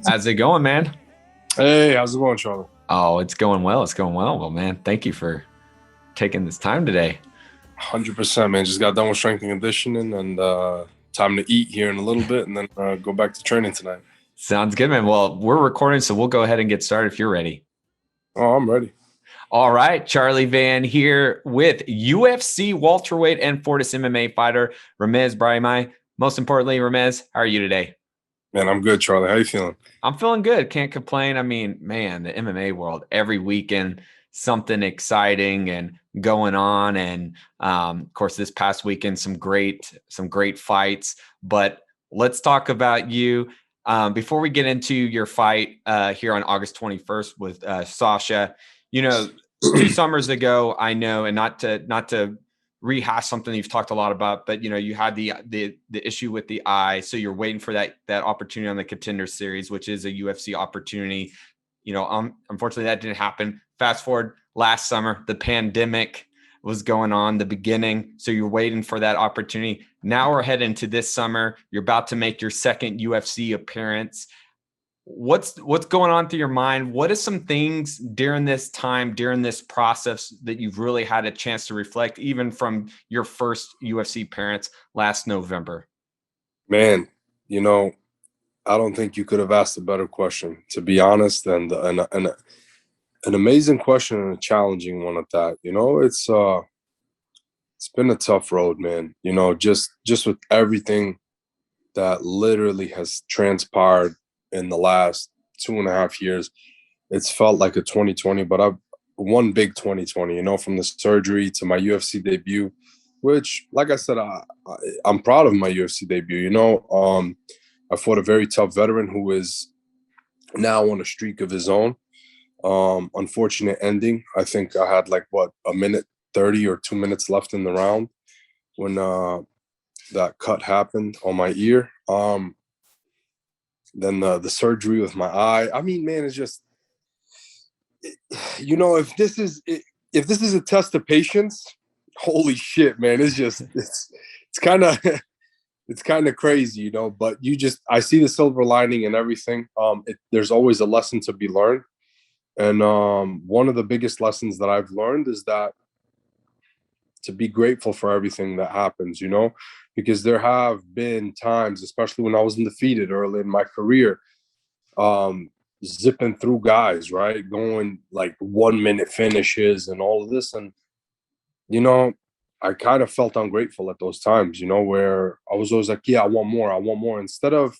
How's it going, man? Hey, how's it going, Charlie? Oh, it's going well. It's going well. Well, man, thank you for taking this time today. 100%, man. Just got done with strength and conditioning, and time to eat here in a little bit, and then go back to training tonight. Sounds good, man. Well, we're recording, so we'll go ahead and get started if you're ready. Oh, I'm ready. All right, Charlie Vann here with UFC welterweight and Fortis MMA fighter Ramiz Brahimaj. Most importantly, Ramiz, how are you today? Man, I'm good, Charlie. How you feeling? I'm feeling good. Can't complain. I mean, man, the MMA world, every weekend, something exciting and going on. And of course, this past weekend, some great fights. But let's talk about you. Before we get into your fight here on August 21st with Sasha, you know, 2 summers ago, I know, and not to rehash something you've talked a lot about, but you know, you had the issue with the eye, so you're waiting for that opportunity on the Contender Series, which is a UFC opportunity. You know, unfortunately that didn't happen. Fast forward last summer, the pandemic was going on, the beginning, so you're waiting for that opportunity. Now we're heading into this summer. You're about to make your second UFC appearance. What's going on through your mind? What are some things during this time, during this process, that you've really had a chance to reflect, even from your first UFC appearance last November? Man, you know, I don't think you could have asked a better question, to be honest, and an amazing question and a challenging one at that. You know, it's been a tough road, man. You know, just with everything that literally has transpired in the last 2.5 years. It's felt like a 2020, but I've one big 2020, you know, from the surgery to my UFC debut, which, like I said, I'm proud of my UFC debut. You know, I fought a very tough veteran who is now on a streak of his own. Unfortunate ending. I think I had like, what, a minute 30 or 2 minutes left in the round when that cut happened on my ear. Then the surgery with my eye. I mean, man, it's just, you know, if this is a test of patience, holy shit, man, it's kind of it's kind of crazy, you know. But I see the silver lining in everything. There's always a lesson to be learned, and one of the biggest lessons that I've learned is that to be grateful for everything that happens, you know, because there have been times, especially when I was undefeated early in my career, zipping through guys, right? Going like 1 minute finishes and all of this. And, you know, I kind of felt ungrateful at those times, you know, where I was always like, yeah, I want more, instead of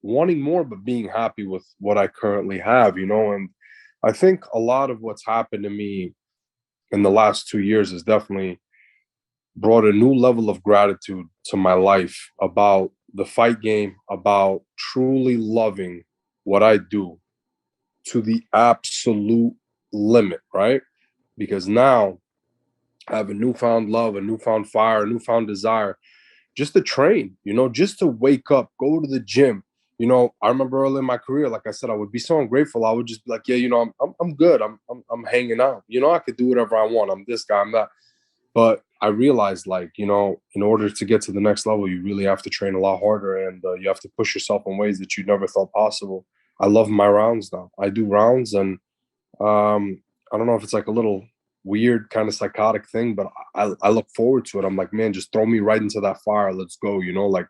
wanting more, but being happy with what I currently have, you know. And I think a lot of what's happened to me in the last 2 years has definitely brought a new level of gratitude to my life about the fight game, about truly loving what I do to the absolute limit, right? Because now I have a newfound love, a newfound fire, a newfound desire just to train, you know, just to wake up, go to the gym. You know, I remember early in my career, like I said, I would be so ungrateful. I would just be like, yeah, you know, I'm good. I'm hanging out. You know, I could do whatever I want. I'm this guy, I'm that. But I realized, like, you know, in order to get to the next level, you really have to train a lot harder, and you have to push yourself in ways that you never thought possible. I love my rounds now. I do rounds, and I don't know if it's like a little weird kind of psychotic thing, but I look forward to it. I'm like, man, just throw me right into that fire. Let's go. You know, like,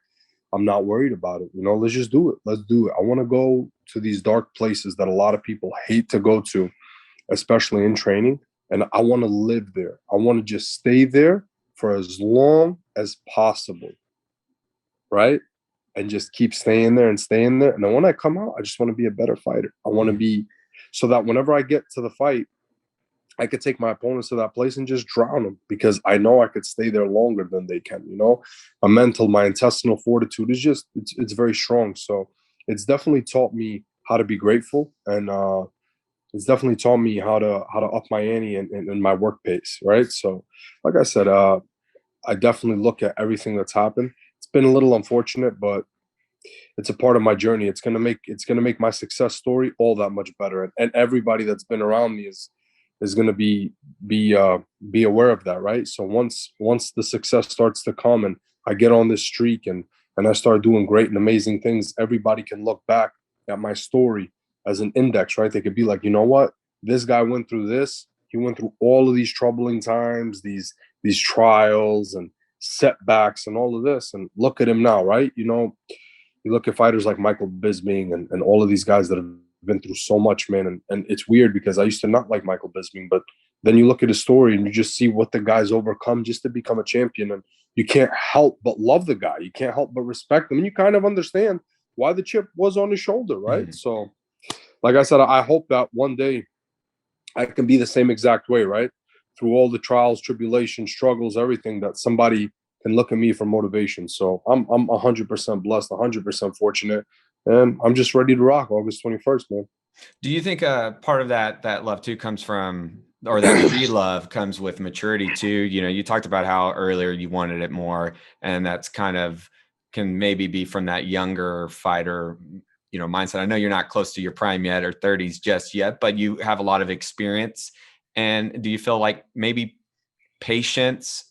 I'm not worried about it. You know, let's just do it. Let's do it. I want to go to these dark places that a lot of people hate to go to, especially in training. And I want to live there. I want to just stay there for as long as possible, right? And just keep staying there and staying there. And then when I come out, I just want to be a better fighter. I want to be, so that whenever I get to the fight, I could take my opponents to that place and just drown them, because I know I could stay there longer than they can, you know? My intestinal fortitude is just, it's very strong. So it's definitely taught me how to be grateful, and it's definitely taught me how to up my ante in my work pace, right? So, like I said, I definitely look at everything that's happened. It's been a little unfortunate, but it's a part of my journey. It's gonna make my success story all that much better, and everybody that's been around me is gonna be aware of that, right? So once the success starts to come and I get on this streak and I start doing great and amazing things, everybody can look back at my story as an index, right? They could be like, you know what? This guy went through this. He went through all of these troubling times, these trials and setbacks and all of this. And look at him now, right? You know, you look at fighters like Michael Bisping and all of these guys that have been through so much, man. And it's weird because I used to not like Michael Bisping, but then you look at his story and you just see what the guy's overcome just to become a champion. And you can't help but love the guy. You can't help but respect him. And you kind of understand why the chip was on his shoulder, right? So, like I said, I hope that one day I can be the same exact way, right? Through all the trials, tribulations, struggles, everything, that somebody can look at me for motivation. So I'm 100% blessed, 100% fortunate, and I'm just ready to rock August 21st, man. Do you think part of that love too comes from, or that pre-love comes with maturity too? You know, you talked about how earlier you wanted it more, and that's kind of can maybe be from that younger fighter, you know, mindset. I know you're not close to your prime yet or 30s just yet, but you have a lot of experience. And do you feel like maybe patience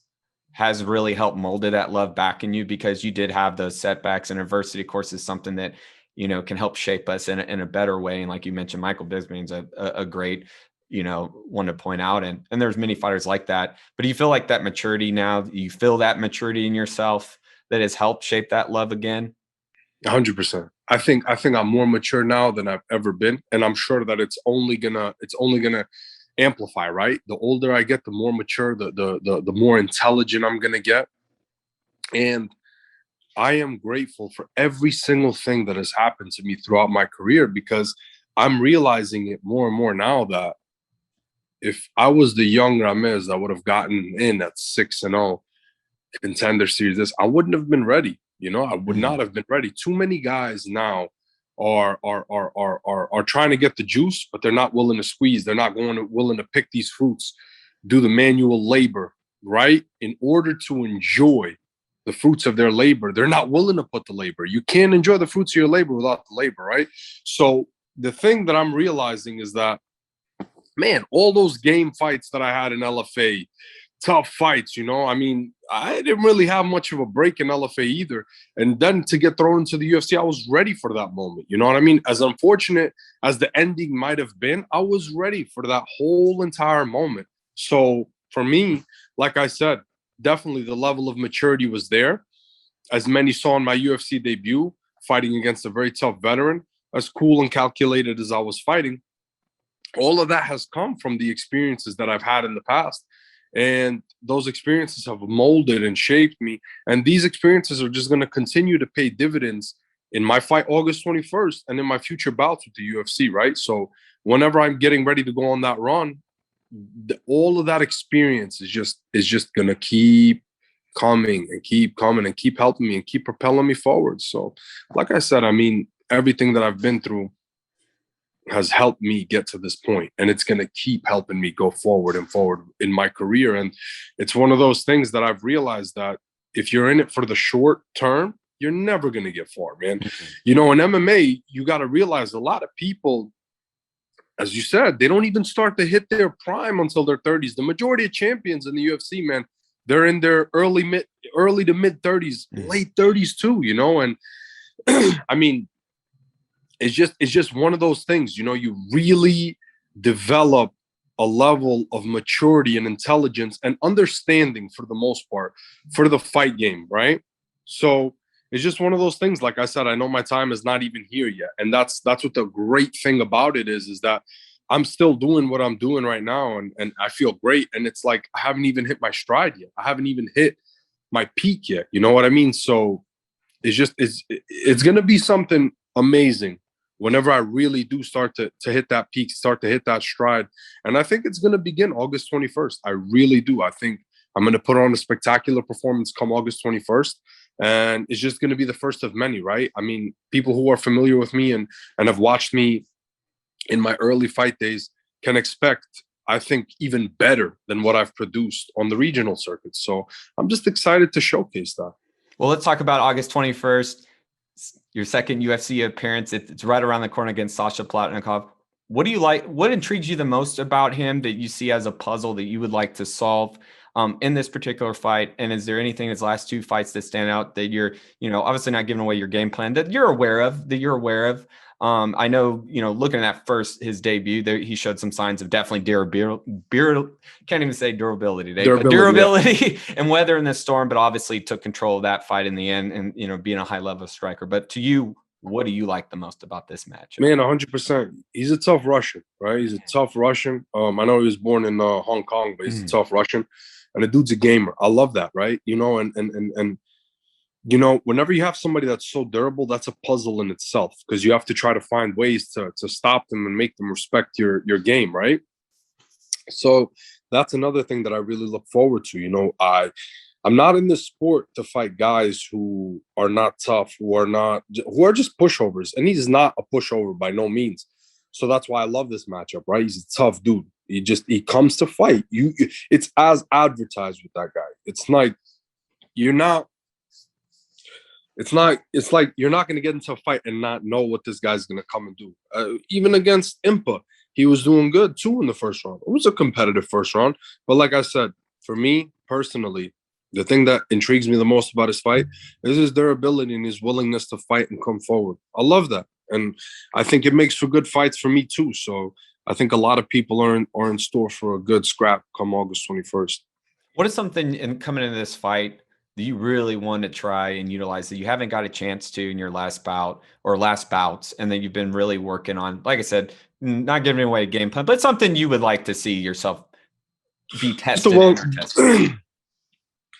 has really helped molded that love back in you, because you did have those setbacks, and adversity, of course, is something that, you know, can help shape us in a better way. And like you mentioned, Michael Bisping's a great, you know, one to point out. And there's many fighters like that. But do you feel like that maturity now, you feel that maturity in yourself that has helped shape that love again? 100%. I think I'm more mature now than I've ever been, and I'm sure that it's only gonna amplify. Right, the older I get, the more mature, the more intelligent I'm gonna get, and I am grateful for every single thing that has happened to me throughout my career, because I'm realizing it more and more now that if I was the young Ramiz that would have gotten in at 6-0 contender series, I wouldn't have been ready. You know, I would not have been ready. Too many guys now are trying to get the juice, but they're not willing to squeeze. They're not willing to pick these fruits, do the manual labor, right? In order to enjoy the fruits of their labor, they're not willing to put the labor. You can't enjoy the fruits of your labor without the labor, right? So the thing that I'm realizing is that, man, all those game fights that I had in LFA, tough fights, you know. I mean, I didn't really have much of a break in LFA either. And then to get thrown into the UFC, I was ready for that moment. You know what I mean? As unfortunate as the ending might have been, I was ready for that whole entire moment. So for me, like I said, definitely the level of maturity was there. As many saw in my UFC debut, fighting against a very tough veteran, as cool and calculated as I was fighting, all of that has come from the experiences that I've had in the past. And those experiences have molded and shaped me. And these experiences are just going to continue to pay dividends in my fight August 21st and in my future bouts with the UFC, right? So whenever I'm getting ready to go on that run, all of that experience is just going to keep coming and keep coming and keep helping me and keep propelling me forward. So like I said, I mean, everything that I've been through has helped me get to this point, and it's going to keep helping me go forward and forward in my career. And it's one of those things that I've realized that if you're in it for the short term, you're never going to get far, man. You know, in MMA, you got to realize a lot of people, as you said, they don't even start to hit their prime until their 30s. The majority of champions in the UFC, man, they're in their early to mid 30s, late 30s too, you know. And I mean, it's just one of those things, you know. You really develop a level of maturity and intelligence and understanding, for the most part, for the fight game, right? So it's just one of those things. Like I said, I know my time is not even here yet, and that's what the great thing about it is that I'm still doing what I'm doing right now, and I feel great. And it's like I haven't even hit my stride yet. I haven't even hit my peak yet. You know what I mean? So it's gonna be something amazing whenever I really do start to hit that peak, start to hit that stride. And I think it's going to begin August 21st. I really do. I think I'm going to put on a spectacular performance come August 21st. And it's just going to be the first of many, right? I mean, people who are familiar with me and have watched me in my early fight days can expect, I think, even better than what I've produced on the regional circuit. So I'm just excited to showcase that. Well, let's talk about August 21st. Your second UFC appearance. It's right around the corner against Sasha Palatnikov. What do you like? What intrigues you the most about him that you see as a puzzle that you would like to solve in this particular fight? And is there anything in his last two fights that stand out that you're, you know, obviously not giving away your game plan that you're aware of, I know, looking at his debut there, he showed some signs of definitely can't even say durability today, but durability and weathering the storm, but obviously took control of that fight in the end and, being a high level striker. But to you, what do you like the most about this match? Man, 100%. He's a tough Russian, right? He's a tough Russian. I know he was born in Hong Kong, but he's a tough Russian. And the dude's a gamer. I love that, right? And whenever you have somebody that's so durable, that's a puzzle in itself, because you have to try to find ways to stop them and make them respect your game, right? So that's another thing that I really look forward to. I'm not in this sport to fight guys who are not tough, who are just pushovers. And he's not a pushover by no means. So that's why I love this matchup, right? He's a tough dude. He comes to fight. It's as advertised with that guy. It's like you're not going to get into a fight and not know what this guy's going to come and do. Even against Impa, he was doing good too in the first round. It was a competitive first round. But like I said, for me personally, the thing that intrigues me the most about his fight is his durability and his willingness to fight and come forward. I love that. And I think it makes for good fights for me too. So I think a lot of people are in store for a good scrap come August 21st. What is something coming into this fight that you really want to try and utilize that you haven't got a chance to in your last bout or last bouts, and that you've been really working on? Like I said, not giving away a game plan, but something you would like to see yourself be tested.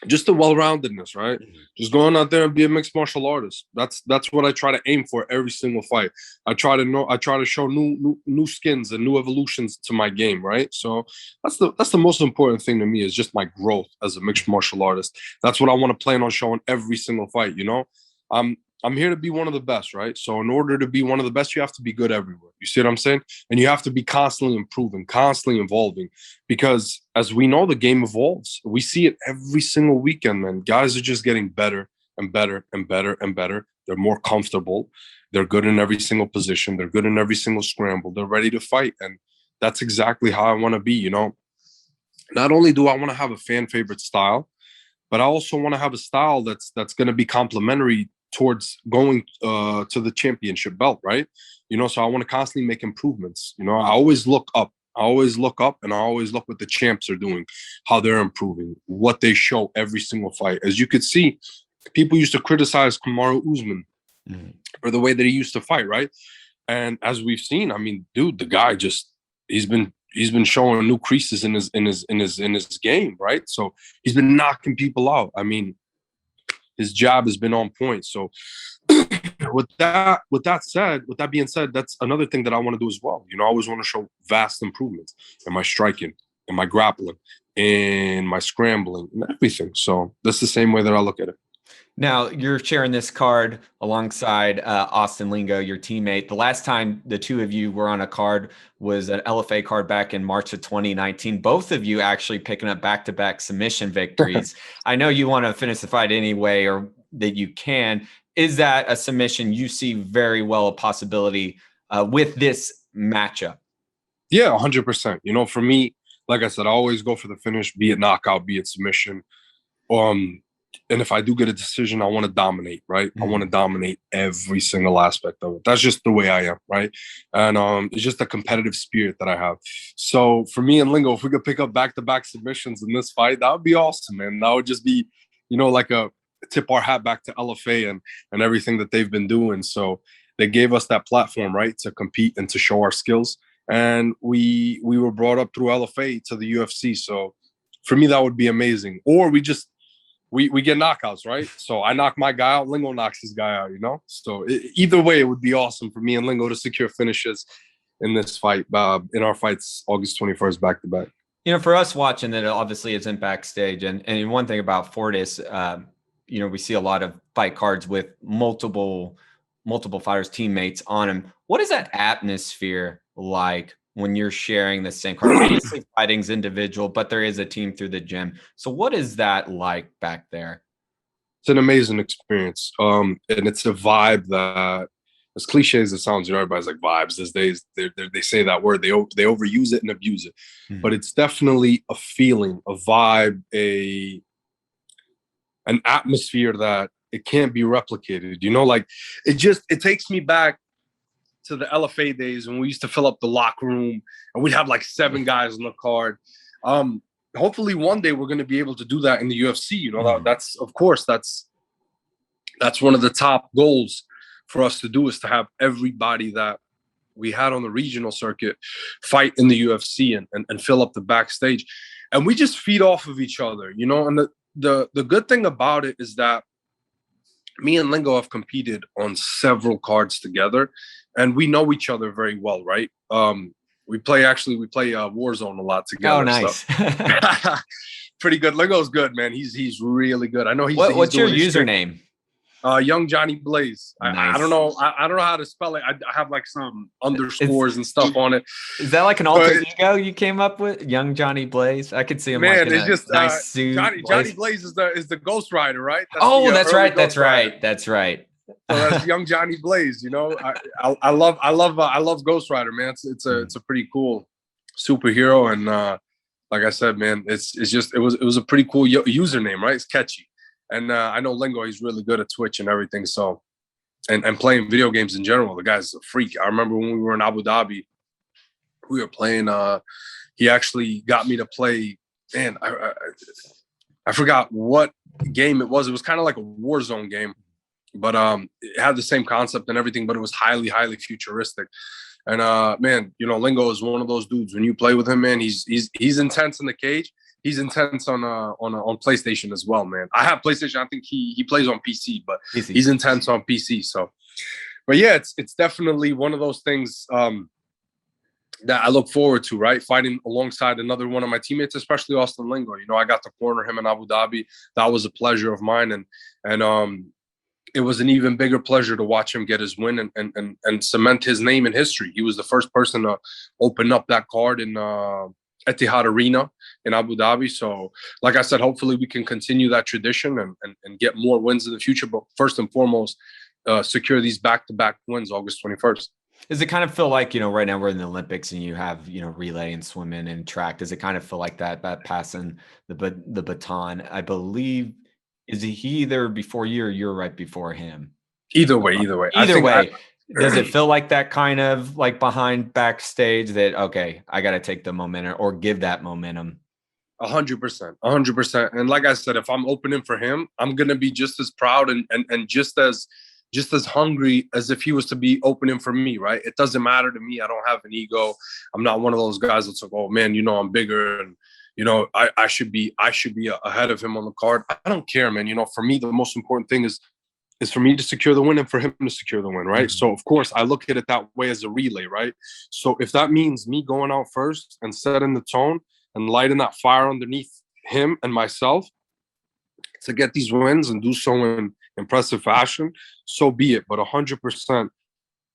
Just the well-roundedness, right? Just going out there and be a mixed martial artist. That's what I try to aim for every single fight. I try to show new skins and new evolutions to my game, right? So that's the most important thing to me, is just my growth as a mixed martial artist. That's what I want to plan on showing every single fight. I'm here to be one of the best, right? So in order to be one of the best, you have to be good everywhere. You see what I'm saying? And you have to be constantly improving, constantly evolving, because as we know, the game evolves. We see it every single weekend, man. Guys are just getting better and better and better and better. They're more comfortable. They're good in every single position. They're good in every single scramble. They're ready to fight. And that's exactly how I want to be, Not only do I want to have a fan favorite style, but I also want to have a style that's going to be complementary towards going to the championship belt, right? So I want to constantly make improvements. I always look up. And I always look what the champs are doing, how they're improving, what they show every single fight. As you could see, people used to criticize Kamaru Usman for the way that he used to fight, right? And as we've seen, I mean, dude, the guy he's been showing new creases in his game, right? So he's been knocking people out. I mean, his jab has been on point. So with that being said, that's another thing that I want to do as well. I always want to show vast improvements in my striking, in my grappling, in my scrambling, and everything. So that's the same way that I look at it. Now, you're sharing this card alongside Austin Lingo, your teammate. The last time the two of you were on a card was an LFA card back in March of 2019. Both of you actually picking up back-to-back submission victories. I know you want to finish the fight anyway, or that you can. Is that a submission you see very well a possibility with this matchup? Yeah, 100%. For me, like I said, I always go for the finish, be it knockout, be it submission. And if I do get a decision, I want to dominate, right? I want to dominate every single aspect of it. That's just the way I am, right? And it's just a competitive spirit that I have. So for me and Lingo, if we could pick up back-to-back submissions in this fight, that would be awesome, man. That would just be, like a tip our hat back to LFA and everything that they've been doing. So they gave us that platform, right, to compete and to show our skills. And we were brought up through LFA to the UFC. So for me, that would be amazing. Or we get knockouts, right? So I knock my guy out, Lingo knocks his guy out, So either way, it would be awesome for me and Lingo to secure finishes in this fight, in our fights August 21st back-to-back. For us watching that, obviously isn't backstage. And one thing about Fortis, we see a lot of fight cards with multiple fighters, teammates on them. What is that atmosphere like when you're sharing the same card? Obviously, fighting's individual, but there is a team through the gym. So what is that like back there? It's an amazing experience. And it's a vibe that, as cliche as it sounds, everybody's like vibes these days. They say that word, they overuse it and abuse it. But it's definitely a feeling, a vibe, an atmosphere that it can't be replicated. Like it takes me back to the LFA days when we used to fill up the locker room and we'd have like 7 guys on the card. Hopefully one day we're going to be able to do that in the UFC. You know, that's of course that's one of the top goals for us to do, is to have everybody that we had on the regional circuit fight in the UFC and fill up the backstage. And we just feed off of each other, you know. And the good thing about it is that me and Lingo have competed on several cards together, and we know each other very well, right? We play Warzone a lot together. Oh, nice. So. Pretty good. Lingo's good, man. He's really good. I know he's. What's your username? Young Johnny Blaze. Nice. I don't know. I don't know how to spell it. I have like some underscores and stuff on it. Is that like an alter ego you came up with? Young Johnny Blaze. I could see him. Man, like it's just nice suit. Johnny Blaze is the Ghost Rider, right? That's right. That's right. That's right. So that's Young Johnny Blaze. You know, I love Ghost Rider, man. It's a pretty cool superhero, and like I said, man, it was a pretty cool username, right? It's catchy. And I know Lingo, he's really good at Twitch and everything. So, and playing video games in general, the guy's a freak. I remember when we were in Abu Dhabi, we were playing. He actually got me to play. Man, I forgot what game it was. It was kind of like a Warzone game, but it had the same concept and everything, but it was highly, highly futuristic. And man, you know, Lingo is one of those dudes. When you play with him, man, he's intense in the cage. He's intense on PlayStation as well, man. I have PlayStation. I think he plays on PC, but he's intense on PC. So, but yeah, it's definitely one of those things that I look forward to, right? Fighting alongside another one of my teammates, especially Austin Lingo. You know, I got to corner him in Abu Dhabi. That was a pleasure of mine, and it was an even bigger pleasure to watch him get his win and cement his name in history. He was the first person to open up that card in Etihad Arena in Abu Dhabi. So, like I said, hopefully we can continue that tradition and get more wins in the future. But first and foremost, secure these back-to-back wins August 21st. Does it kind of feel like, you know, right now we're in the Olympics and you have, you know, relay and swimming and track? Does it kind of feel like that passing the baton? I believe, is he either before you or you're right before him? Either way. Does it feel like that kind of like behind backstage that, okay, I got to take the momentum or give that momentum? 100%. And like I said, if I'm opening for him, I'm going to be just as proud and just as hungry as if he was to be opening for me, right? It doesn't matter to me. I don't have an ego. I'm not one of those guys that's like, oh man, you know, I'm bigger and, you know, I should be ahead of him on the card. I don't care, man. You know, for me, the most important thing is for me to secure the win and for him to secure the win, right? Mm-hmm. So, of course, I look at it that way as a relay, right? So if that means me going out first and setting the tone and lighting that fire underneath him and myself to get these wins and do so in impressive fashion, so be it. But 100%,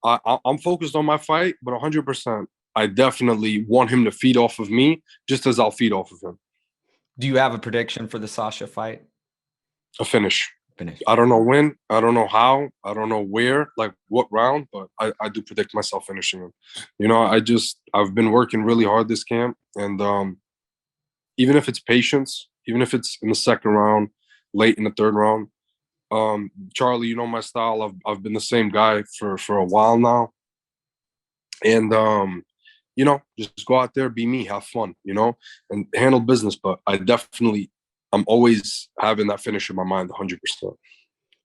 I'm focused on my fight, but 100%, I definitely want him to feed off of me just as I'll feed off of him. Do you have a prediction for the Sasha fight? A finish. I don't know when, I don't know how, I don't know where, like what round, but I do predict myself finishing him. You know, I've been working really hard this camp, and even if it's patience, even if it's in the second round, late in the third round, Charlie, you know my style. I've been the same guy for a while now, and you know, just go out there, be me, have fun, you know, and handle business. But I'm always having that finish in my mind, 100%.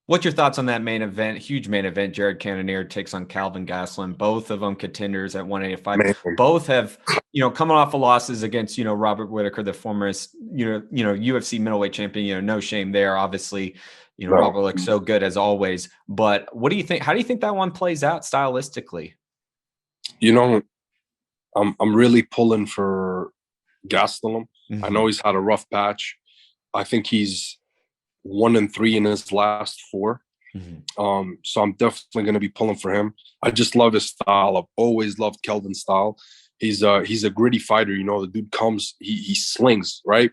What's your thoughts on that main event? Huge main event. Jared Cannonier takes on Calvin Gastelum. Both of them contenders at 185. Man. Both have, you know, coming off of losses against, you know, Robert Whitaker, the former, you know, UFC middleweight champion. You know, no shame there. Obviously, you know, Robert looks so good as always. But what do you think? How do you think that one plays out stylistically? You know, I'm really pulling for Gastelum. Mm-hmm. I know he's had a rough patch. I think he's 1-3 in his last 4. Mm-hmm. So I'm definitely going to be pulling for him. I just love his style. I've always loved Kelvin's style. He's a gritty fighter. You know, the dude comes, he slings, right?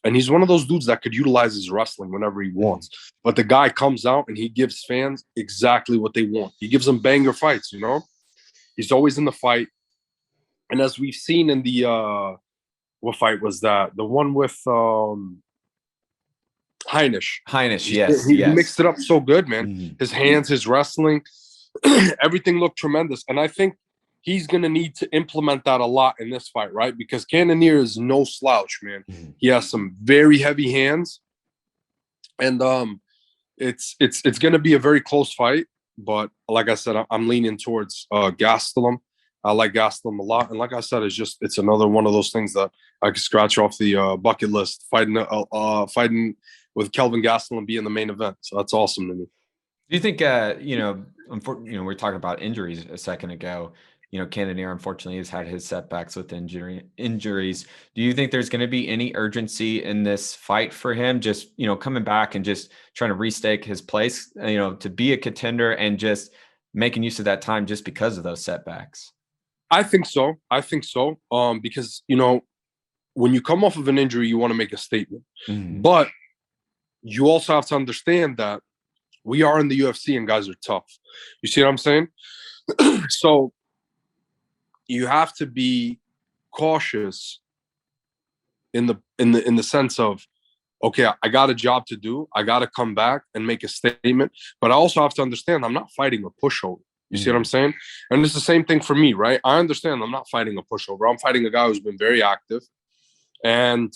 And he's one of those dudes that could utilize his wrestling whenever he wants. Mm-hmm. But the guy comes out and he gives fans exactly what they want. He gives them banger fights, you know? He's always in the fight. And as we've seen in the, what fight was that? The one with Heinisch, yes. He mixed it up so good, man. Mm-hmm. His hands, his wrestling. everything looked tremendous. And I think he's going to need to implement that a lot in this fight, right? Because Cannonier is no slouch, man. He has some very heavy hands. And it's going to be a very close fight. But like I said, I'm leaning towards Gastelum. I like Gastelum a lot. And like I said, it's another one of those things that I could scratch off the bucket list, fighting with Kelvin Gastelum being the main event. So that's awesome to me. Do you think, we were talking about injuries a second ago. Cannonier unfortunately has had his setbacks with injuries. Do you think there's going to be any urgency in this fight for him? Just, coming back and just trying to restake his place, to be a contender and just making use of that time just because of those setbacks? I think so. Because, when you come off of an injury, you want to make a statement. Mm-hmm. But you also have to understand that we are in the UFC and guys are tough. You see what I'm saying? So you have to be cautious in the sense of, okay, I got a job to do. I got to come back and make a statement. But I also have to understand I'm not fighting a pushover. You see what I'm saying? And it's the same thing for me, right? I understand I'm not fighting a pushover. I'm fighting a guy who's been very active and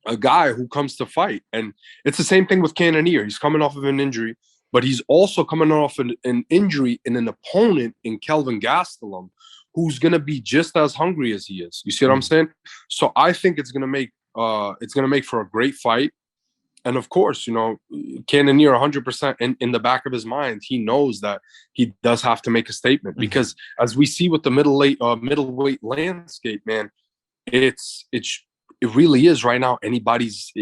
a guy who comes to fight. And it's the same thing with Cannonier. He's coming off of an injury, but he's also coming off an injury in an opponent in Kelvin Gastelum who's going to be just as hungry as he is. You see what I'm saying? So I think it's going to make for a great fight. And of course, Cannonier 100% in the back of his mind, he knows that he does have to make a statement because as we see with the middleweight landscape, man, it really is right now anybody's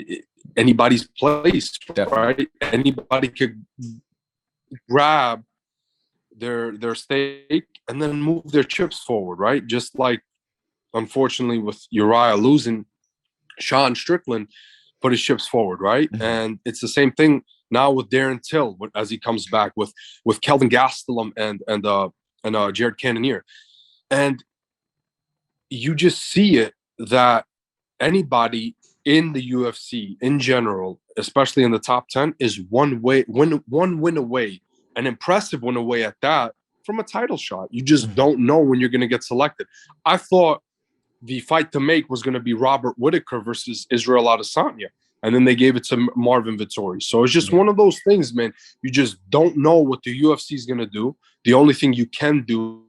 place, right? Anybody could grab their stake and then move their chips forward, right? Just like, unfortunately, with Uriah losing, Sean Strickland put his chips forward, right? And it's the same thing now with Darren Till as he comes back with Kelvin Gastelum and Jared Cannonier. And you just see it that anybody in the UFC in general, especially in the top 10, is one win away, an impressive win away at that, from a title shot. You just don't know when you're going to get selected. I thought the fight to make was going to be Robert Whittaker versus Israel Adesanya, and then they gave it to Marvin Vettori. So it's just one of those things, man. You just don't know what the UFC is going to do. The only thing you can do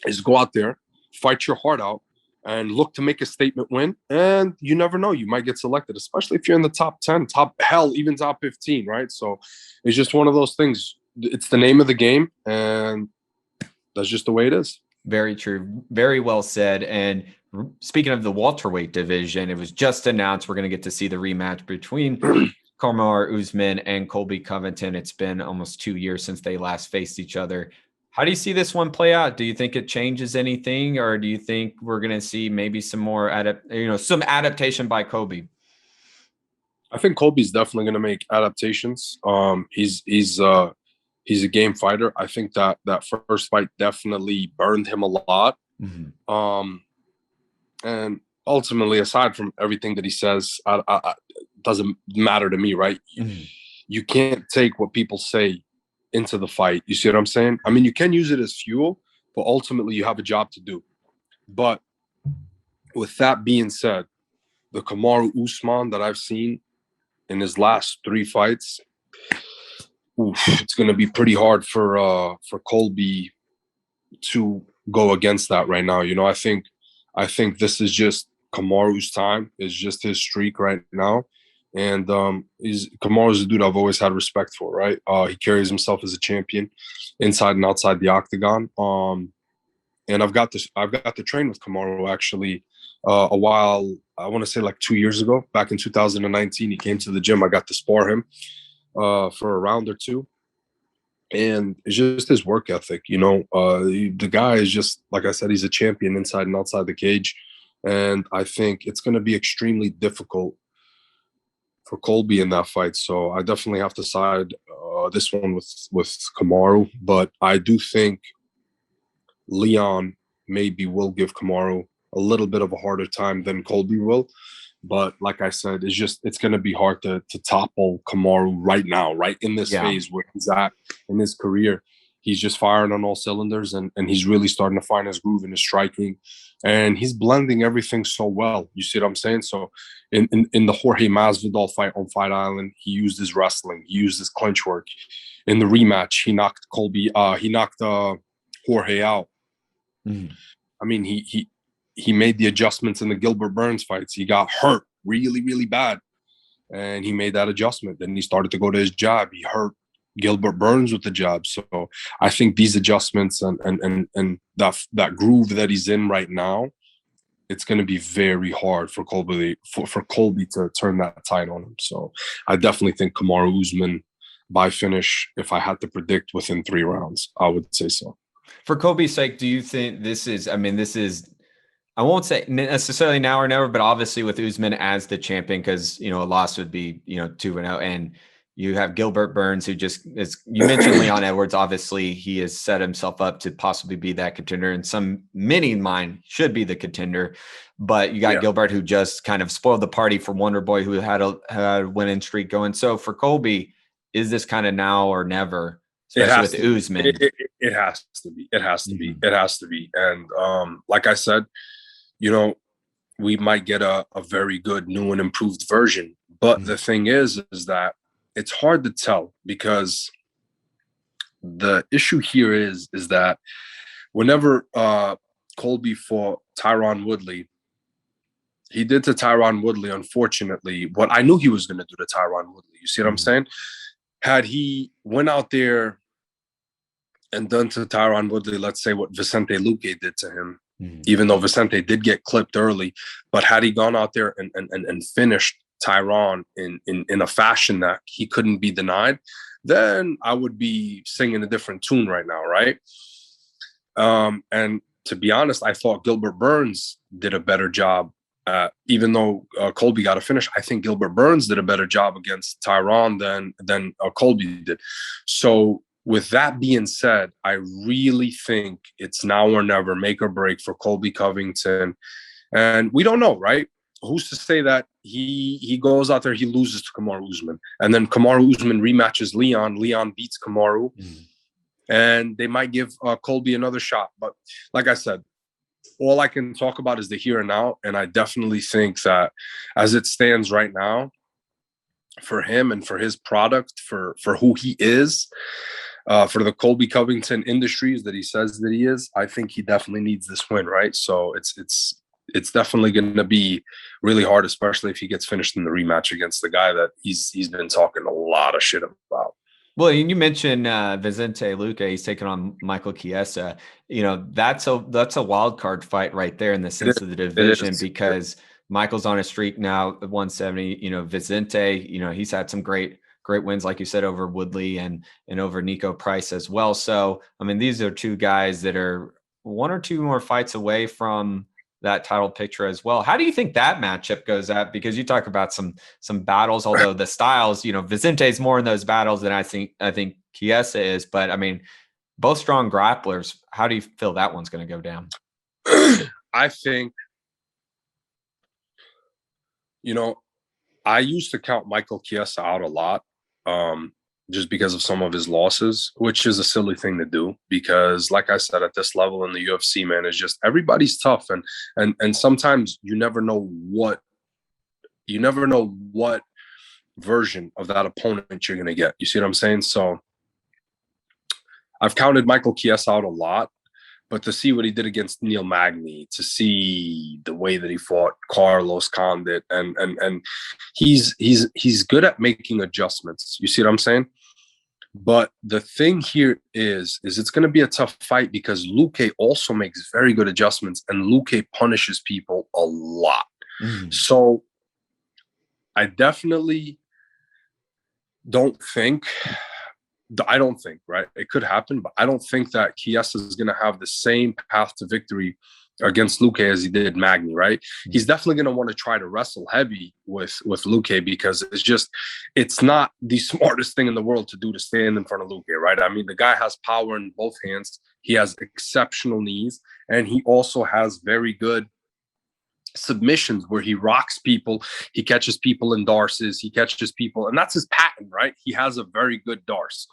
is go out there, fight your heart out, and look to make a statement win. And you never know. You might get selected, especially if you're in the top 10, even top 15, right? So it's just one of those things. It's the name of the game, and that's just the way it is. Very true. Very well said. And speaking of the welterweight division, it was just announced we're going to get to see the rematch between Kamaru Usman and Colby Covington. It's been almost 2 years since they last faced each other. How do you see this one play out? Do you think it changes anything, or do you think we're going to see maybe some more some adaptation by Colby? I think Colby's definitely going to make adaptations. He's a game fighter. I think that first fight definitely burned him a lot. And ultimately, aside from everything that he says, doesn't matter to me, right? You can't take what people say into the fight. You see what I'm saying? I mean, you can use it as fuel, but ultimately you have a job to do. But with that being said, the Kamaru Usman that I've seen in his last 3 fights, it's going to be pretty hard for Colby to go against that right now. I think this is just Kamaru's time. It's just his streak right now. And Kamaru's a dude I've always had respect for, right? He carries himself as a champion inside and outside the octagon. And I've got to train with Kamaru actually a while, I want to say like 2 years ago. Back in 2019, he came to the gym. I got to spar him for a round or two. And it's just his work ethic, the guy is just, like I said, he's a champion inside and outside the cage. And I think it's going to be extremely difficult for Colby in that fight. So I definitely have to side this one with Kamaru. But I do think Leon maybe will give Kamaru a little bit of a harder time than Colby will. But like I said, it's going to be hard to topple Kamaru right now, right in this phase where he's at in his career. He's just firing on all cylinders, and he's really starting to find his groove in his striking. And he's blending everything so well. You see what I'm saying? So in the Jorge Masvidal fight on Fight Island, he used his wrestling, he used his clinch work. In the rematch, he knocked Jorge out. I mean, he made the adjustments in the Gilbert Burns fights. He got hurt really, really bad, and he made that adjustment. Then he started to go to his jab. He hurt Gilbert Burns with the jab. So I think these adjustments and that groove that he's in right now, it's going to be very hard for Colby to turn that tide on him. So I definitely think Kamaru Usman by finish. If I had to predict within 3 rounds, I would say so. For Colby's sake, do you think this is, I won't say necessarily now or never, but obviously with Usman as the champion, because, a loss would be, 2-0. And you have Gilbert Burns, who just is, you mentioned Leon Edwards. Obviously, he has set himself up to possibly be that contender, and many in mind should be the contender. But you got Gilbert, who just kind of spoiled the party for Wonderboy, who had a winning streak going. So for Colby, is this kind of now or never, especially with Usman? It has to be. It has to be. It has to be. And like I said, we might get a very good new and improved version. But the thing is that it's hard to tell, because the issue here is that whenever Colby fought Tyron Woodley, he did to Tyron Woodley, unfortunately, what I knew he was going to do to Tyron Woodley. You see what I'm saying? Had he went out there and done to Tyron Woodley, let's say what Vicente Luque did to him, even though Vicente did get clipped early, but had he gone out there and finished Tyron in a fashion that he couldn't be denied, then I would be singing a different tune right now, right? And to be honest, I thought Gilbert Burns did a better job. Even though Colby got a finish, I think Gilbert Burns did a better job against Tyron than Colby did. So with that being said, I really think it's now or never, make or break for Colby Covington. And we don't know, right? Who's to say that he goes out there, he loses to Kamaru Usman, and then Kamaru Usman rematches Leon. Leon beats Kamaru, and they might give Colby another shot. But like I said, all I can talk about is the here and now. And I definitely think that as it stands right now, for him and for his product, for who he is, for the Colby Covington Industries that he says that he is, I think he definitely needs this win, right? So it's definitely going to be really hard, especially if he gets finished in the rematch against the guy that he's been talking a lot of shit about. Well, you mentioned Vicente Luque. He's taking on Michael Chiesa. That's a wild card fight right there in the sense of the division, because Michael's on a streak now at 170. Vicente, he's had some great wins, like you said, over Woodley and over Nico Price as well. So, these are two guys that are 1 or 2 more fights away from that title picture as well. How do you think that matchup goes at? Because you talk about some battles, although the styles, Vicente's more in those battles than I think Chiesa is, but both strong grapplers. How do you feel that one's going to go down? I think, I used to count Michael Chiesa out a lot, just because of some of his losses, which is a silly thing to do, because like I said, at this level in the UFC, man, it's just everybody's tough. And sometimes you never know what version of that opponent you're going to get. You see what I'm saying? So I've counted Michael Chiesa out a lot, but to see what he did against Neil Magny, to see the way that he fought Carlos Condit, and he's good at making adjustments. You see what I'm saying? But the thing here is it's going to be a tough fight, because Luque also makes very good adjustments, and Luque punishes people a lot. So I definitely don't think, right? It could happen, but I don't think that Chiesa is going to have the same path to victory against Luque as he did Magny, right? He's definitely going to want to try to wrestle heavy with Luque, because it's not the smartest thing in the world to do to stand in front of Luque, right? The guy has power in both hands. He has exceptional knees, and he also has very good submissions where he rocks people. He catches people in darces. He catches people, and that's his patent, right? He has a very good darce.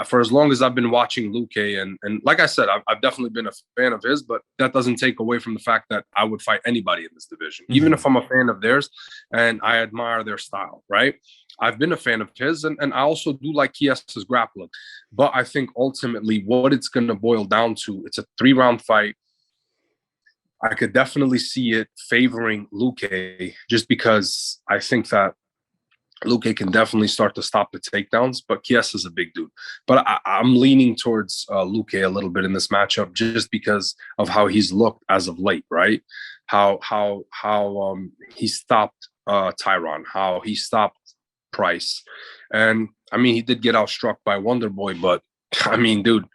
for as long as I've been watching Luque, and like I said, I've definitely been a fan of his, but that doesn't take away from the fact that I would fight anybody in this division, even if I'm a fan of theirs and I admire their style, right? I've been a fan of his, and I also do like Chiesa's grappling. But I think ultimately what it's going to boil down to, it's a 3-round fight. I could definitely see it favoring Luque just because I think that Luque can definitely start to stop the takedowns, but Chiesa's a big dude. But I'm leaning towards Luque a little bit in this matchup just because of how he's looked as of late, right? How he stopped Tyron, how he stopped Price. And, I mean, he did get outstruck by Wonderboy, but, I mean, dude,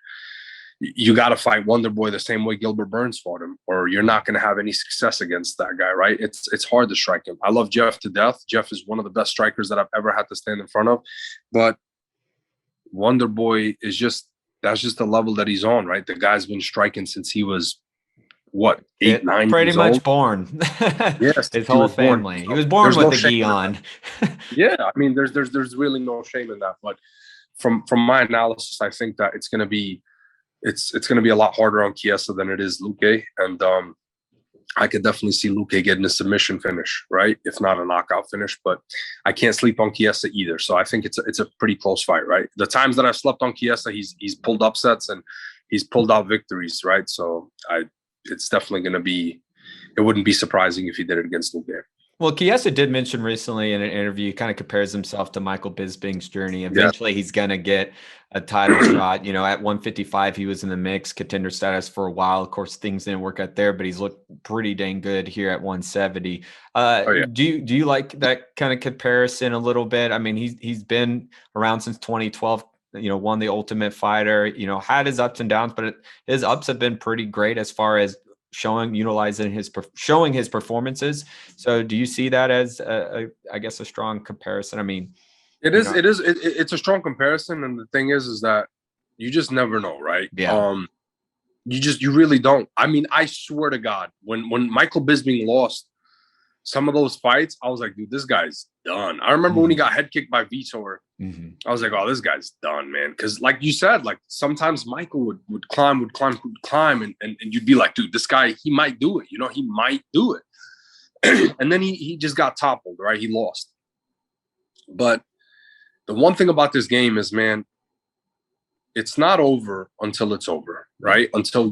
you got to fight Wonderboy the same way Gilbert Burns fought him, or you're not going to have any success against that guy, right? It's hard to strike him. I love Jeff to death. Jeff is one of the best strikers that I've ever had to stand in front of. But Wonderboy is that's just the level that he's on, right? The guy's been striking since he was, what, 8, 9 pretty years much old? born. Yes, his whole family. He was born with a gi on. Yeah, I mean, there's really no shame in that. But from my analysis, I think that it's going to be a lot harder on Chiesa than it is Luque, and I could definitely see Luque getting a submission finish, right? If not a knockout finish, but I can't sleep on Chiesa either. So I think it's a pretty close fight, right? The times that I've slept on Chiesa, he's pulled upsets and he's pulled out victories, right? So it's definitely going to be. It wouldn't be surprising if he did it against Luque. Well, Chiesa did mention recently in an interview, kind of compares himself to Michael Bisping's journey. Eventually, he's going to get a title shot. You know, at 155, he was in the mix, contender status for a while. Of course, things didn't work out there, but he's looked pretty dang good here at 170. Do you like that kind of comparison a little bit? I mean, he's been around since 2012. You know, won the Ultimate Fighter. You know, had his ups and downs, but his ups have been pretty great as far as showing his performances. So do you see that as I guess a strong comparison? I mean, it's a strong comparison, and the thing is that you just never know, right? Yeah. You really don't. I mean, I swear to God, when Michael Bisping lost some of those fights, I was like, dude, this guy's done. I remember when he got head kicked by Vitor, I was like, oh, this guy's done, man. Because like you said, like sometimes Michael would climb, and you'd be like, dude, this guy, he might do it. You know, he might do it. And then he just got toppled, right? He lost. But the one thing about this game is, man, it's not over until it's over, right? Until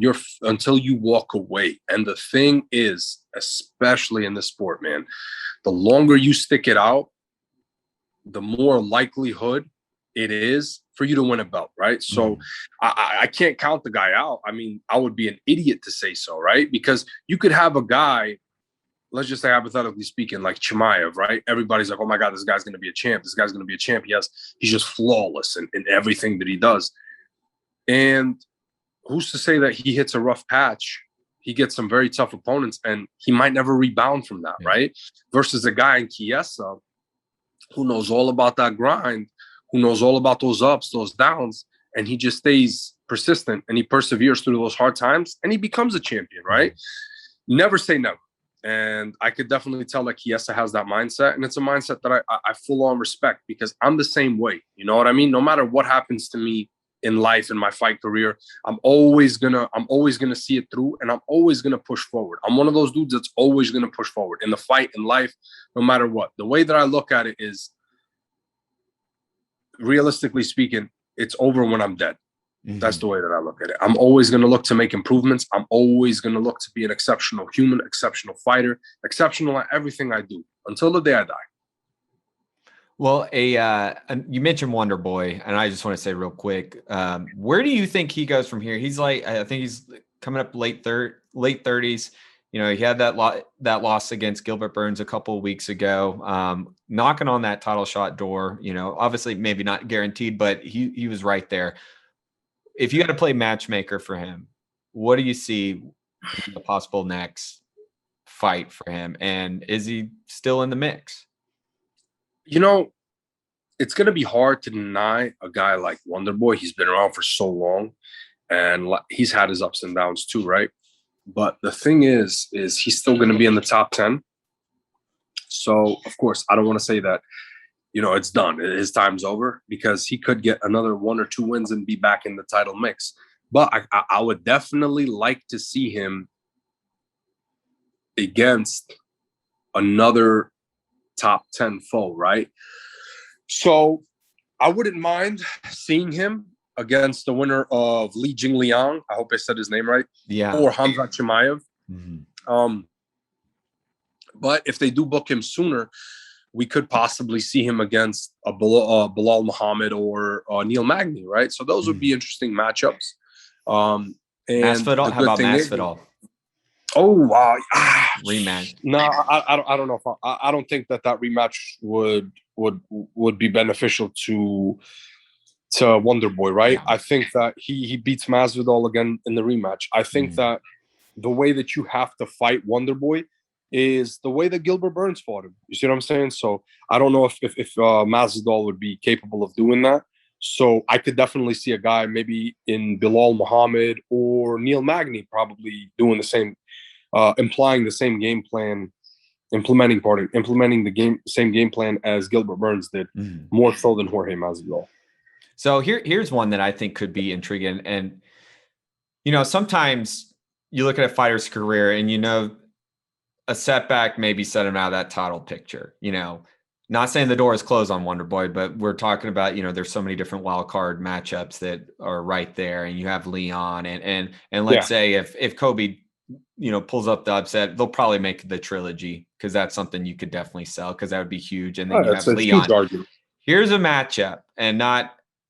you walk away. And the thing is, especially in this sport, man, the longer you stick it out, the more likelihood it is for you to win a belt, right? So I can't count the guy out. I mean, I would be an idiot to say so, right? Because you could have a guy, let's just say hypothetically speaking, like Chimaev, right? Everybody's like, oh my God, this guy's going to be a champ. This guy's going to be a champ. He's just flawless in everything that he does. And who's to say that he hits a rough patch? He gets some very tough opponents and he might never rebound from that, right? Versus a guy in Chiesa who knows all about that grind, who knows all about those ups, those downs, and he just stays persistent and he perseveres through those hard times and he becomes a champion, right? Never say never. And I could definitely tell that Chiesa has that mindset, and it's a mindset that I full on respect because I'm the same way. You know what I mean? No matter what happens to me in life, in my fight career, I'm always gonna see it through, and I'm always gonna push forward. I'm one of those dudes that's always gonna push forward in the fight, in life, no matter what. The way that I look at it is, realistically speaking, it's over when I'm dead. That's the way that I look at it. I'm always going to look to make improvements. I'm always going to look to be an exceptional human, exceptional fighter, exceptional at everything I do until the day I die. Well, you mentioned Wonderboy, and I just want to say real quick, where do you think he goes from here? He's like, I think he's coming up late 30s. You know, he had that loss against Gilbert Burns a couple of weeks ago, knocking on that title shot door. You know, obviously maybe not guaranteed, but he was right there. If you had to play matchmaker for him, what do you see the possible next fight for him? And is he still in the mix? You know, it's going to be hard to deny a guy like Wonderboy. He's been around for so long and he's had his ups and downs too, right? But the thing is he's still going to be in the top 10. So, of course, I don't want to say that it's done. His time's over, because he could get another 1 or 2 wins and be back in the title mix. But I would definitely like to see him against another top 10 foe, right? So I wouldn't mind seeing him against the winner of Li Jingliang. I hope I said his name right. Yeah. Or Hamza Chimaev. Mm-hmm. But if they do book him sooner, we could possibly see him against a Bilal Muhammad or Neil Magny, right? So those would be interesting matchups. And Masvidal, how about Masvidal? Rematch. No, I don't know if I don't think that rematch would be beneficial to Wonderboy, right? Yeah. I think that he beats Masvidal again in the rematch. I think that the way that you have to fight Wonderboy is the way that Gilbert Burns fought him. You see what I'm saying? So I don't know if Masvidal would be capable of doing that. So I could definitely see a guy maybe in Bilal Muhammad or Neil Magny probably doing the same, implying the same game plan, implementing the same game plan as Gilbert Burns did, more so than Jorge Masvidal. So here's one that I think could be intriguing. And, sometimes you look at a fighter's career and, a setback maybe set him out of that title picture. Not saying the door is closed on Wonderboy, but we're talking about, there's so many different wild card matchups that are right there. And you have Leon and let's say if Colby, pulls up the upset, they'll probably make the trilogy, because that's something you could definitely sell, because that would be huge. And then you have Leon. Here's a matchup, and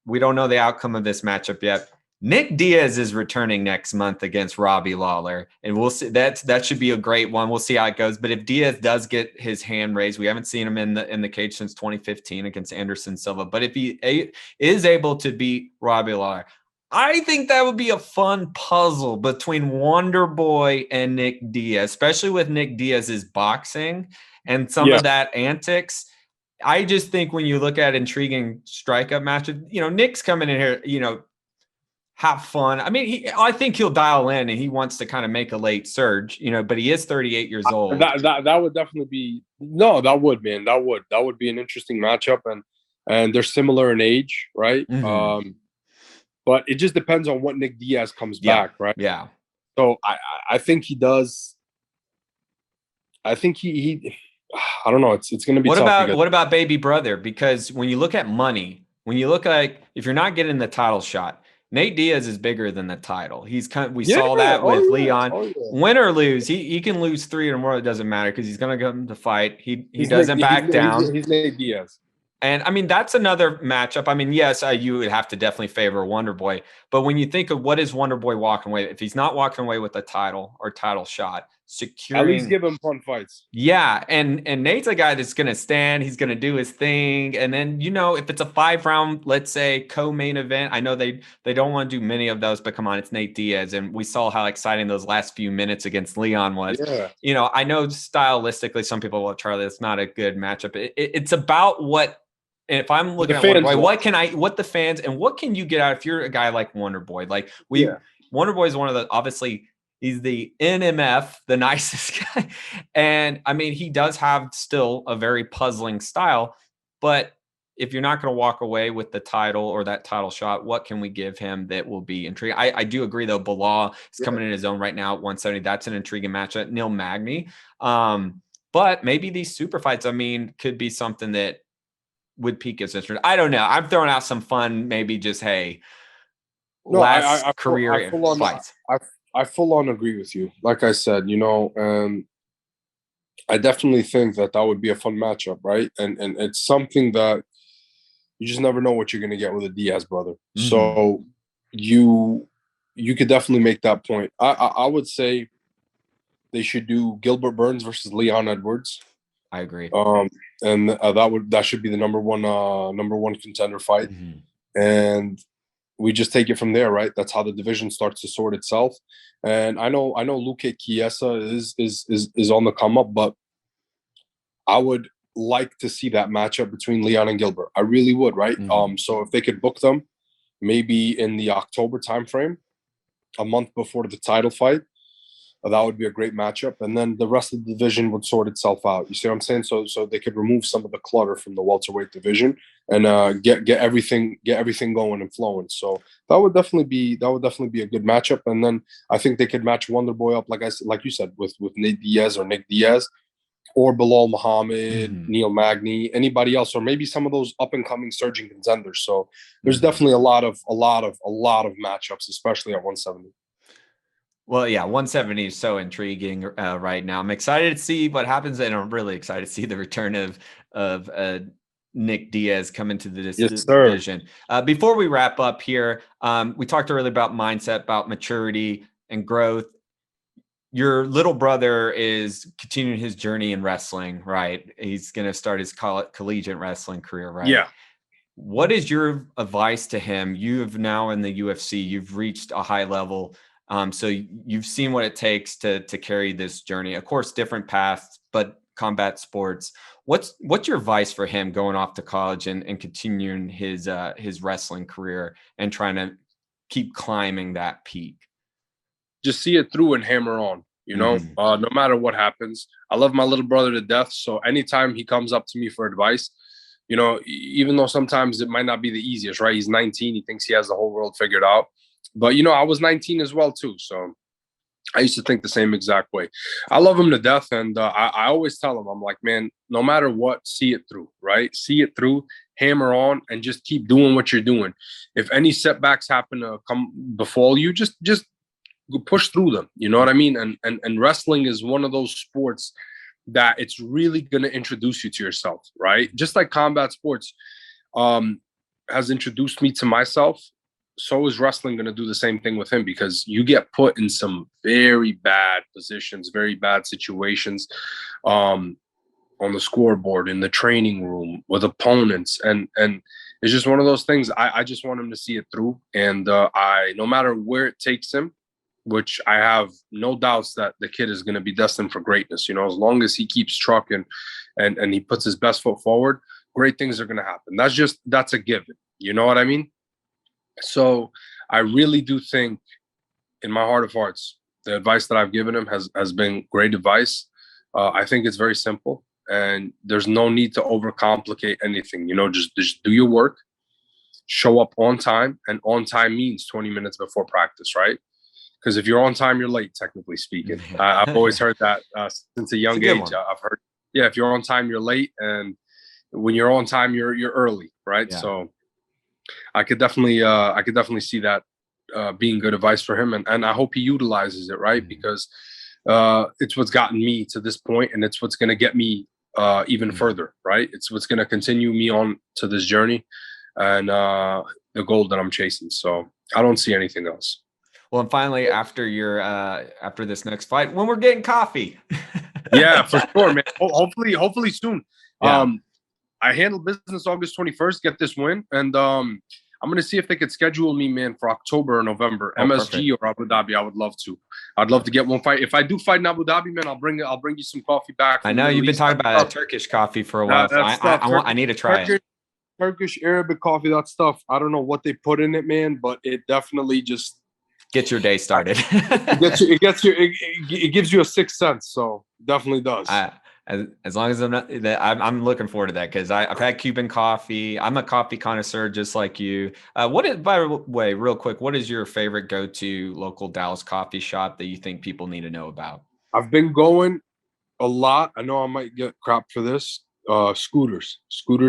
we don't know the outcome of this matchup yet. Nick Diaz is returning next month against Robbie Lawler, and we'll see. That should be a great one. We'll see how it goes. But if Diaz does get his hand raised, we haven't seen him in the cage since 2015 against Anderson Silva. But if he is able to beat Robbie Lawler, I think that would be a fun puzzle between Wonderboy and Nick Diaz, especially with Nick Diaz's boxing and some of that antics. I just think when you look at intriguing strikeout matches, Nick's coming in here, have fun. I mean, I think he'll dial in and he wants to kind of make a late surge, but he is 38 years old. That would definitely be that would be an interesting matchup, and they're similar in age, right? Mm-hmm. But it just depends on what Nick Diaz comes back, right? Yeah. So I think he does. I think he I don't know. It's going to be tough. What about baby brother? Because when you look at money, when you look like if you're not getting the title shot, Nate Diaz is bigger than the title. We saw that with Leon. Win or lose, he can lose 3 or more. It doesn't matter, because he's going to come to fight. He doesn't back down. He's Nate Diaz. And I mean, that's another matchup. I mean, yes, you would have to definitely favor Wonderboy. But when you think of what is Wonderboy walking away, if he's not walking away with a title or title shot, securing, at least give him fun fights. Yeah. And Nate's a guy that's going to stand. He's going to do his thing. And then, if it's a 5-round, let's say, co-main event, I know they don't want to do many of those, but come on, it's Nate Diaz. And we saw how exciting those last few minutes against Leon was. Yeah. I know stylistically, some people will, Charlie, it's not a good matchup. It's about what. And if I'm looking at Wonderboy, what the fans, and what can you get out if you're a guy like Wonderboy? Like Wonderboy is one of the, obviously he's the NMF, the nicest guy. And I mean, he does have still a very puzzling style, but if you're not going to walk away with the title or that title shot, what can we give him that will be intriguing? I do agree though. Bilal is coming in his own right now at 170. That's an intriguing matchup. Neil Magny. But maybe these super fights, could be something that would pique his interest. I don't know. I'm throwing out some fun, maybe just, hey, career fights. I full on agree with you. Like I said, and I definitely think that would be a fun matchup, right? And it's something that you just never know what you're going to get with a Diaz brother. Mm-hmm. So you could definitely make that point. I would say they should do Gilbert Burns versus Leon Edwards. I agree. And that should be the number one contender fight. Mm-hmm. And we just take it from there, right? That's how the division starts to sort itself. And I know Luke Chiesa is on the come up, but I would like to see that matchup between Leon and Gilbert. I really would, right? Mm-hmm. So if they could book them maybe in the October timeframe, a month before the title fight, That would be a great matchup, and then the rest of the division would sort itself out. You see what I'm saying? So they could remove some of the clutter from the welterweight division and get everything going and flowing. So that would definitely be a good matchup. And then I think they could match Wonderboy up, like you said, with Nate Diaz or Nick Diaz, or Bilal Muhammad, Neil Magny, anybody else, or maybe some of those up and coming surging contenders. So there's definitely a lot of matchups, especially at 170. Well, yeah, 170 is so intriguing right now. I'm excited to see what happens, and I'm really excited to see the return of Nick Diaz come into this division. Before we wrap up here, we talked earlier about mindset, about maturity and growth. Your little brother is continuing his journey in wrestling, right? He's going to start his collegiate wrestling career, right? Yeah. What is your advice to him? You have now in the UFC, you've reached a high level. So you've seen what it takes to carry this journey. Of course, different paths, but combat sports. What's your advice for him going off to college and continuing his wrestling career and trying to keep climbing that peak? Just see it through and hammer on, no matter what happens. I love my little brother to death. So anytime he comes up to me for advice, even though sometimes it might not be the easiest, right? He's 19. He thinks he has the whole world figured out. But, I was 19 as well, too. So I used to think the same exact way. I love him to death. And I always tell him, I'm like, man, no matter what, see it through, right? See it through, hammer on, and just keep doing what you're doing. If any setbacks happen to befall you, just push through them. You know what I mean? And wrestling is one of those sports that it's really going to introduce you to yourself, right? Just like combat sports has introduced me to myself, so is wrestling going to do the same thing with him, because you get put in some very bad positions, very bad situations on the scoreboard, in the training room, with opponents. And it's just one of those things. I just want him to see it through. And no matter where it takes him, which I have no doubts that the kid is going to be destined for greatness. As long as he keeps trucking and he puts his best foot forward, great things are going to happen. That's a given. You know what I mean? So I really do think, in my heart of hearts, the advice that I've given him has been great advice. I think it's very simple, and there's no need to overcomplicate anything. Just do your work, show up on time, and on time means 20 minutes before practice, right? Because if you're on time, you're late, technically speaking. I've always heard that since a young age. I've heard, if you're on time, you're late, and when you're on time, you're early, right? Yeah. So I could definitely see that being good advice for him, and I hope he utilizes it, right? Because it's what's gotten me to this point, and it's what's going to get me even further, right? It's what's going to continue me on to this journey and the goal that I'm chasing. So I don't see anything else. Well, and finally, after this next fight, when we're getting coffee. Yeah, for sure, man. Hopefully soon. Yeah. I handle business August 21st, get this win. And I'm going to see if they could schedule me, man, for October or November. MSG or Abu Dhabi. I would love to. I'd love to get one fight. If I do fight in Abu Dhabi, man, I'll bring you some coffee back. I know you've been talking about Turkish coffee for a while. So I need to try it. Turkish, Arabic coffee, that stuff. I don't know what they put in it, man, but it definitely just gets your day started. It gives you a sixth sense. So definitely does. As long as I'm looking forward to that, because I've had Cuban coffee. I'm a coffee connoisseur just like you. By the way, real quick, what is your favorite go-to local Dallas coffee shop that you think people need to know about? I've been going a lot. I know I might get crap for this. Scooters,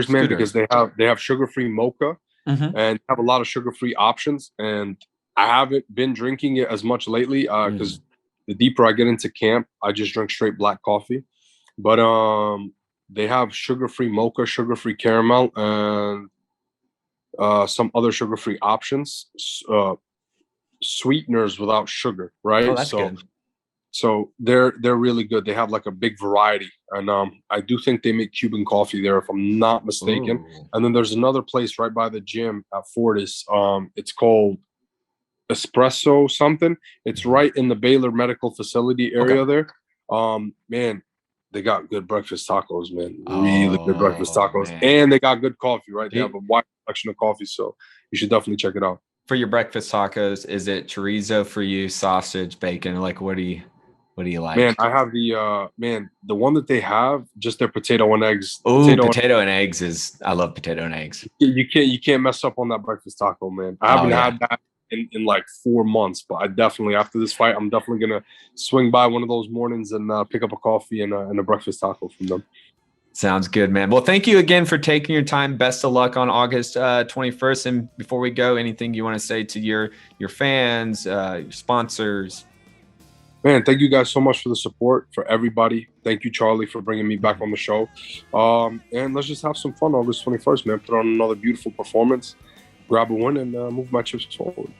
man, because they have sugar-free mocha and have a lot of sugar-free options. And I haven't been drinking it as much lately because the deeper I get into camp, I just drink straight black coffee. But they have sugar-free mocha, sugar-free caramel, and some other sugar-free options, sweeteners without sugar, right? Oh, that's good. So they're really good. They have like a big variety, and I do think they make Cuban coffee there, if I'm not mistaken. Ooh. And then there's another place right by the gym at Fortis. It's called Espresso something. It's right in the Baylor Medical Facility area there. Man, they got good breakfast tacos, man. Really good breakfast tacos. Man. And they got good coffee, right? They have a wide selection of coffee, so you should definitely check it out. For your breakfast tacos, is it chorizo for you, sausage, bacon? Like, what do you? What do you like? Man, I have the one that they have, just their potato and eggs. Oh, potato and eggs I love potato and eggs. You can't mess up on that breakfast taco, man. I haven't had that in like 4 months, but I definitely, after this fight, I'm definitely gonna swing by one of those mornings and pick up a coffee and a breakfast taco from them. Sounds good, man. Well, thank you again for taking your time. Best of luck on August 21st. And before we go, anything you want to say to your fans, your sponsors? Man, thank you guys so much for the support, for everybody. Thank you, Charlie, for bringing me back on the show. And let's just have some fun August 21st, man. Put on another beautiful performance, grab a win, and move my chips forward.